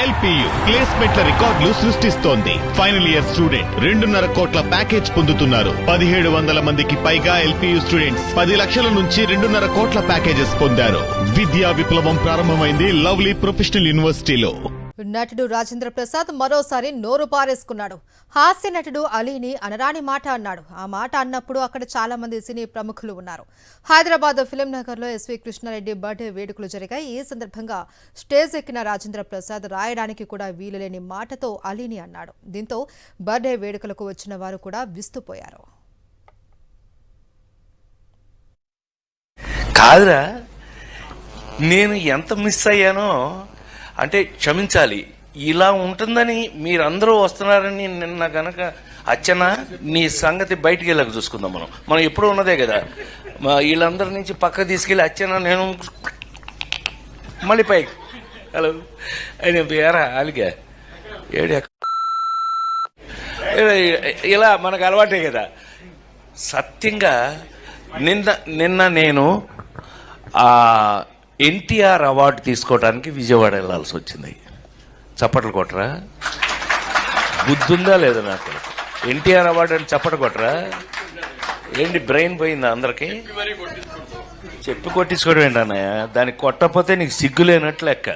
LPU ప్లేస్మెంట్ల రికార్డులు సృష్టిస్తోంది. Final year student 2.5 కోట్ల ప్యాకేజ్ పొందుతున్నారు. 1700 మందికి పైగా ఎల్పియు స్టూడెంట్స్ 10 లక్షల నుంచి 2.5 కోట్ల ప్యాకేజెస్ పొందారు. విద్యా విప్లవం ప్రారంభమైంది లవ్లీ ప్రొఫెషనల్ యూనివర్సిటీలో. నటుడు రాజేంద్ర ప్రసాద్ మరోసారి నోరు పారేసుకున్నాడు. హాస్య నటుడు అలీని అనరాని మాట అన్నాడు. ఆ మాట అన్నప్పుడు అక్కడ చాలా మంది సినీ ప్రముఖులు ఉన్నారు. హైదరాబాద్ ఫిలిం నగర్ లో ఎస్వి కృష్ణారెడ్డి బర్త్డే వేడుకలు జరిగాయి. ఈ సందర్భంగా స్టేజ్ ఎక్కిన రాజేంద్ర ప్రసాద్ రాయడానికి కూడా వీలులేని మాటతో అలీని అన్నాడు. దీంతో బర్త్డే వేడుకలకు వచ్చిన వారు కూడా విస్తుపోయారు. కాదురా, నేను ఎంత మిస్ అయ్యానో అంటే క్షమించాలి. ఇలా ఉంటుందని మీరందరూ వస్తున్నారని నిన్న గనక అచ్చన నీ సంగతి బయటికి వెళ్ళక చూసుకుందాం. మనం ఎప్పుడూ ఉన్నదే కదా. వీళ్ళందరి నుంచి పక్క తీసుకెళ్ళి అచ్చన నేను మళ్ళీ పైకి హలో ఆయన వేరా అలిగా ఏడు ఇలా మనకు అలవాటే కదా. సత్యంగా నిన్న నేను ఎన్టీఆర్ అవార్డు తీసుకోవడానికి విజయవాడ వెళ్లాల్సి వచ్చింది. చప్పట్లు కొట్టరా? బుద్ధుందా లేదా నాకు? ఎన్టీఆర్ అవార్డు అని చప్పట్లు కొట్టరా? ఏంటి బ్రెయిన్ పోయిందా అందరికి? చెప్పి కొట్టించుకోవడం ఏంటన్నయ్య? దానికి కొట్టకపోతే నీకు సిగ్గు లేనట్లు లెక్క.